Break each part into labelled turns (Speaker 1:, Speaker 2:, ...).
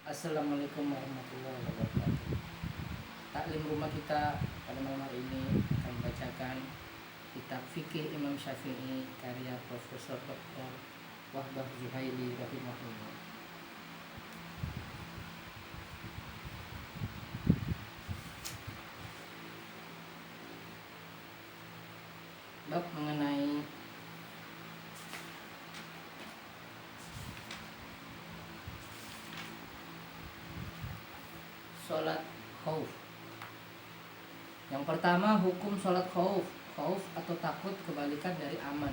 Speaker 1: Assalamualaikum warahmatullahi wabarakatuh. Taklim rumah kita pada malam hari ini akan membacakan kitab Fikih Imam Syafi'i karya Profesor Dr. Wahbah Zuhaili rahimahullah. Bab mengenai sholat khauf. Yang pertama, hukum sholat khauf. Khauf atau takut kebalikan dari aman.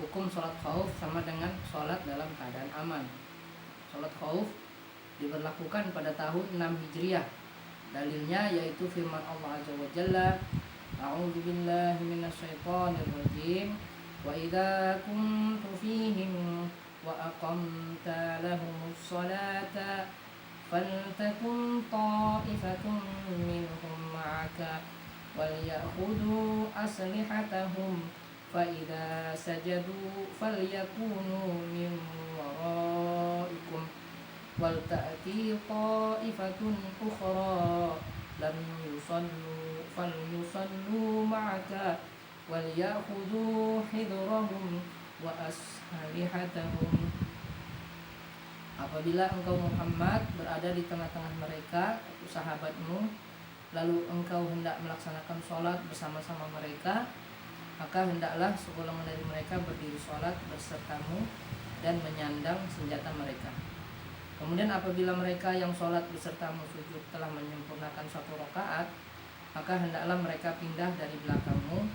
Speaker 1: Hukum sholat khauf sama dengan sholat dalam keadaan aman. Sholat khauf diberlakukan pada tahun 6 Hijriah. Dalilnya yaitu firman Allah Azza wa Jalla, A'udzu billahi minasyaitonir rajim. Wa idza kuntu fihim wa aqamta lahumus sholata faltakun ta'ifatun minhum ma'aka walyakhudhu aslihatahum fa idza sajadu falyakunu min waraikum wal ta'ti ta'ifatun ukhra lam yusallu falyusallu ma'aka walyakhudhu hidrahum wa aslihatahum. Apabila engkau Muhammad berada di tengah-tengah mereka, sahabatmu, lalu engkau hendak melaksanakan sholat bersama-sama mereka, maka hendaklah segolongan dari mereka berdiri sholat bersertamu dan menyandang senjata mereka. Kemudian apabila mereka yang sholat besertamu sujud telah menyempurnakan satu rakaat, maka hendaklah mereka pindah dari belakangmu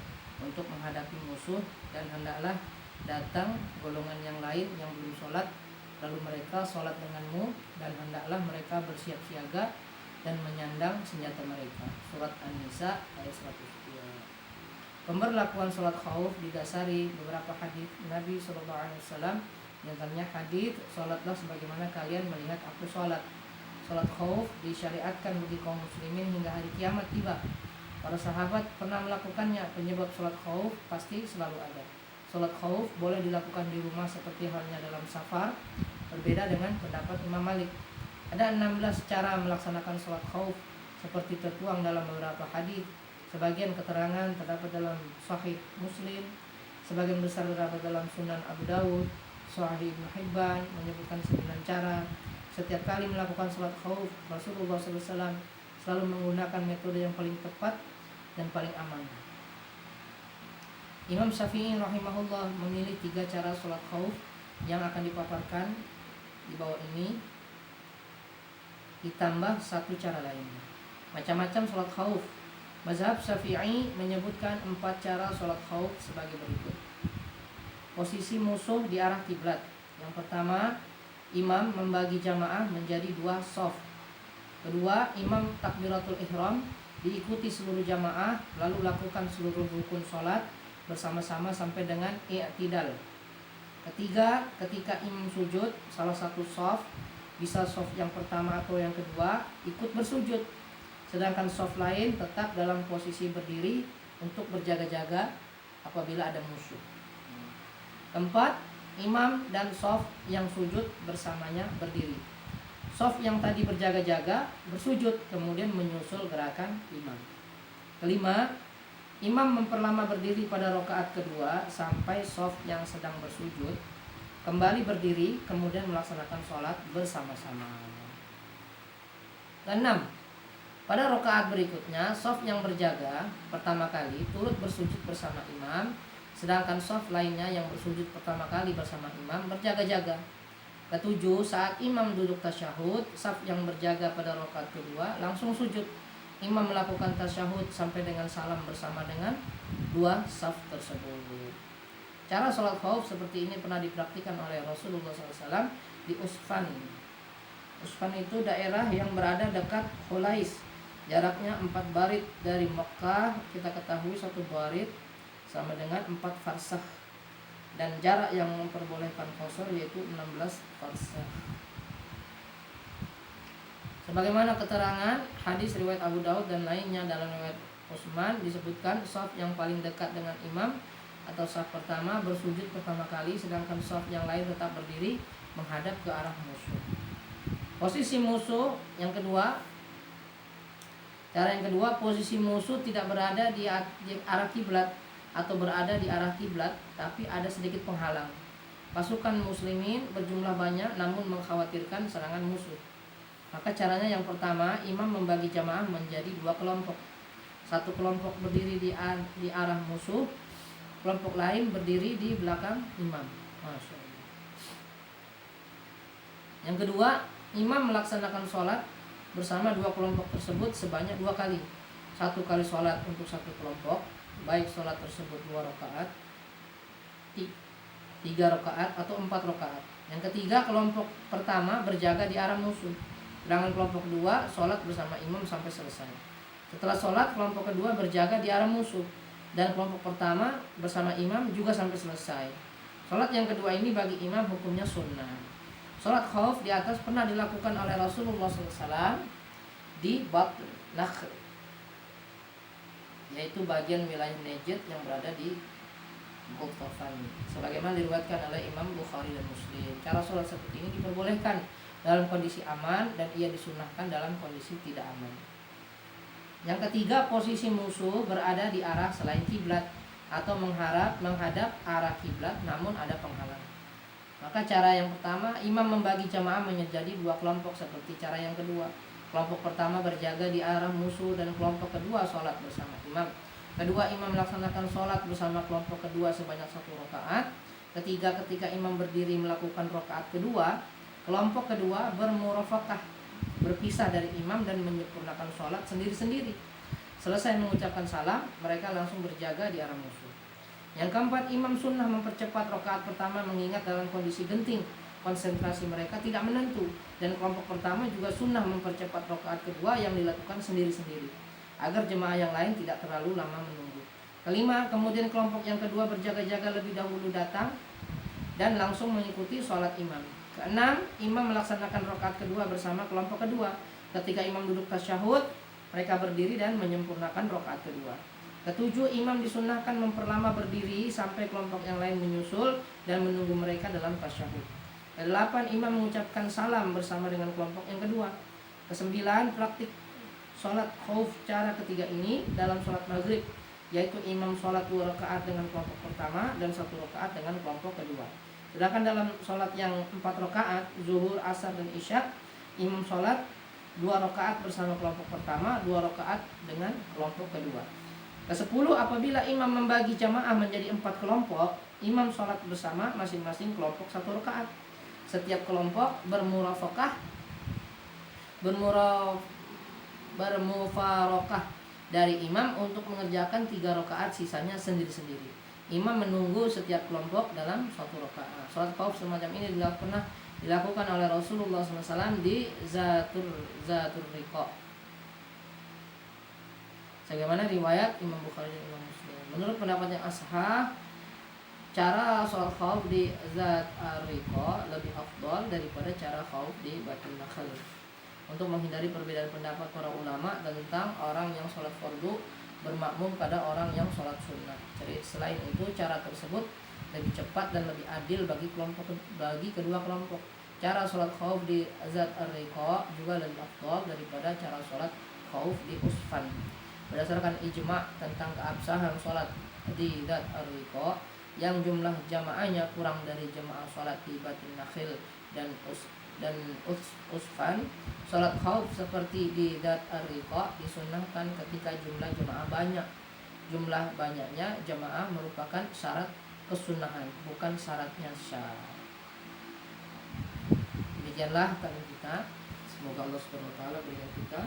Speaker 1: untuk menghadapi musuh, dan hendaklah datang golongan yang lain yang belum sholat, lalu mereka sholat denganmu, dan hendaklah mereka bersiap siaga dan menyandang senjata mereka. Surat An-Nisa ayat 102. Pemberlakuan sholat khauf didasari beberapa hadis Nabi SAW. Antaranya hadis, sholatlah sebagaimana kalian melihat aku sholat. Sholat khauf disyariatkan bagi kaum muslimin hingga hari kiamat tiba. Para sahabat pernah melakukannya. Penyebab sholat khauf pasti selalu ada. Sholat khauf boleh dilakukan di rumah seperti halnya dalam safar, berbeda dengan pendapat Imam Malik. Ada 16 cara melaksanakan sholat khauf seperti tertuang dalam beberapa hadis. Sebagian keterangan terdapat dalam Sahih Muslim, sebagian besar terdapat dalam Sunan Abu Dawud. Sahih Ibnu Hibban menyebutkan 9 cara. Setiap kali melakukan sholat khauf, Rasulullah SAW selalu menggunakan metode yang paling tepat dan paling aman. Imam Syafi'i rahimahullah memilih 3 cara sholat khauf yang akan dipaparkan di bawah ini, ditambah 1 cara lainnya. Macam-macam sholat khauf. Mazhab Syafi'i menyebutkan 4 cara sholat khauf sebagai berikut. Posisi musuh di arah kiblat. Yang pertama, imam membagi jamaah menjadi 2 shaf. Kedua, imam takbiratul ihram, diikuti seluruh jamaah, lalu lakukan seluruh rukun sholat bersama-sama sampai dengan i'tidal. Ketiga, ketika imam sujud, salah satu shaf, bisa shaf yang pertama atau yang kedua, ikut bersujud, sedangkan shaf lain tetap dalam posisi berdiri untuk berjaga-jaga apabila ada musuh. Keempat, imam dan shaf yang sujud bersamanya berdiri. Shaf yang tadi berjaga-jaga bersujud, kemudian menyusul gerakan imam. Kelima, imam memperlama berdiri pada rakaat kedua sampai shaf yang sedang bersujud kembali berdiri, kemudian melaksanakan sholat bersama-sama. Keenam, pada rakaat berikutnya shaf yang berjaga pertama kali turut bersujud bersama imam, sedangkan shaf lainnya yang bersujud pertama kali bersama imam berjaga-jaga. Ketujuh, saat imam duduk tasyahud, shaf yang berjaga pada rakaat kedua langsung sujud. Imam melakukan tasyahud sampai dengan salam bersama dengan 2 shaf tersebut. Cara sholat khauf seperti ini pernah dipraktikkan oleh Rasulullah SAW di Usfan. Usfan itu daerah yang berada dekat Khulais. Jaraknya 4 barid dari Mekah. Kita ketahui 1 barid sama dengan 4 farsakh. Dan jarak yang memperbolehkan qasar yaitu 16 farsakh. Sebagaimana keterangan hadis riwayat Abu Daud dan lainnya, dalam riwayat Utsman disebutkan shaf yang paling dekat dengan imam atau shaf pertama bersujud pertama kali, sedangkan shaf yang lain tetap berdiri menghadap ke arah musuh. Posisi musuh yang kedua, cara yang kedua, posisi musuh tidak berada di arah kiblat atau berada di arah kiblat, tapi ada sedikit penghalang. Pasukan muslimin berjumlah banyak namun mengkhawatirkan serangan musuh. Maka caranya yang pertama, imam membagi jamaah menjadi dua kelompok. Satu kelompok berdiri di arah musuh, kelompok lain berdiri di belakang imam. Masya Allah. Yang kedua, imam melaksanakan sholat bersama dua kelompok tersebut sebanyak 2 kali. 1 kali sholat untuk satu kelompok, baik sholat tersebut 2 rakaat, 3 rakaat atau 4 rakaat. Yang ketiga, kelompok pertama berjaga di arah musuh, sedangkan kelompok kedua sholat bersama imam sampai selesai. Setelah sholat, kelompok kedua berjaga di arah musuh, dan kelompok pertama bersama imam juga sampai selesai. Sholat yang kedua ini bagi imam hukumnya sunnah. Sholat khauf di atas pernah dilakukan oleh Rasulullah SAW di Batn Nakhl, yaitu bagian wilayah Najd yang berada di Ghatafan, sebagaimana diriwayatkan oleh Imam Bukhari dan Muslim. Cara sholat seperti ini diperbolehkan dalam kondisi aman dan ia disunnahkan dalam kondisi tidak aman. Yang ketiga, posisi musuh berada di arah selain kiblat atau menghadap arah kiblat namun ada penghalang. Maka cara yang pertama, imam membagi jamaah menjadi 2 kelompok seperti cara yang kedua. Kelompok pertama berjaga di arah musuh dan kelompok kedua sholat bersama imam. Kedua, imam melaksanakan sholat bersama kelompok kedua sebanyak 1 rakaat. Ketiga, ketika imam berdiri melakukan rakaat kedua, kelompok kedua bermurafaqah, berpisah dari imam dan menyempurnakan sholat sendiri-sendiri. Selesai mengucapkan salam, mereka langsung berjaga di arah musuh. Yang keempat, imam sunnah mempercepat rakaat pertama mengingat dalam kondisi genting konsentrasi mereka tidak menentu, dan kelompok pertama juga sunnah mempercepat rakaat kedua yang dilakukan sendiri-sendiri agar jemaah yang lain tidak terlalu lama menunggu. Kelima, kemudian kelompok yang kedua berjaga-jaga lebih dahulu datang dan langsung mengikuti sholat imam. Keenam, imam melaksanakan rakaat kedua bersama kelompok kedua. Ketika imam duduk tasyahud, mereka berdiri dan menyempurnakan rakaat kedua. Ketujuh, imam disunnahkan memperlama berdiri sampai kelompok yang lain menyusul dan menunggu mereka dalam tasyahud. Kedelapan, imam mengucapkan salam bersama dengan kelompok yang kedua. Kesembilan, praktik sholat khauf cara ketiga ini dalam sholat maghrib, yaitu imam sholat 2 rakaat dengan kelompok pertama dan 1 rakaat dengan kelompok kedua. Sedangkan dalam sholat yang 4 rakaat, zuhur, asar, dan isya, imam sholat 2 rakaat bersama kelompok pertama, 2 rakaat dengan kelompok kedua. Ke-10, apabila imam membagi jamaah menjadi 4 kelompok, imam sholat bersama masing-masing kelompok 1 rakaat. Setiap kelompok bermufarokah dari imam untuk mengerjakan 3 rakaat, sisanya sendiri-sendiri. Imam menunggu setiap kelompok dalam 1 rakaat. Sholat khauf semacam ini pernah dilakukan oleh Rasulullah SAW di Zatur Riqa, sebagaimana riwayat Imam Bukhari dan Imam Muslim. Menurut pendapat yang ashah, cara sholat khauf di Zat Ar-Riqa lebih afdal daripada cara khauf di Batn Nakhl, untuk menghindari perbedaan pendapat para ulama tentang orang yang sholat fardu bermakmum pada orang yang sholat sunnah. Jadi selain itu, cara tersebut lebih cepat dan lebih adil bagi kedua kelompok. Cara sholat khauf di Zat Ar-Riqa juga lebih afdal daripada cara sholat khauf di Usfan. Berdasarkan ijma' tentang keabsahan sholat di Zat Ar-Riqa yang jumlah jamaahnya kurang dari jamaah sholat di Batn Nakhl dan Usfan, sholat khauf seperti di Zat Ar-Riqa disunnahkan ketika jumlah jamaah banyak. Jumlah banyaknya jamaah merupakan syarat kesunahan, bukan syaratnya syar. Demikianlah taklim kita. Semoga Allah SWT berikan kita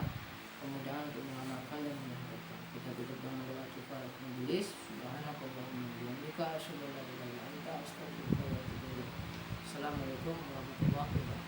Speaker 1: kemudahan untuk mengamalkan dan menjalankan. Kita tutup dengan doa kifayah majelis. Subhanakallahumma wa bihamdika asyhadu an la ilaha illa anta astaghfiruka wa atubu ilaik. Assalamualaikum warahmatullahi wabarakatuh.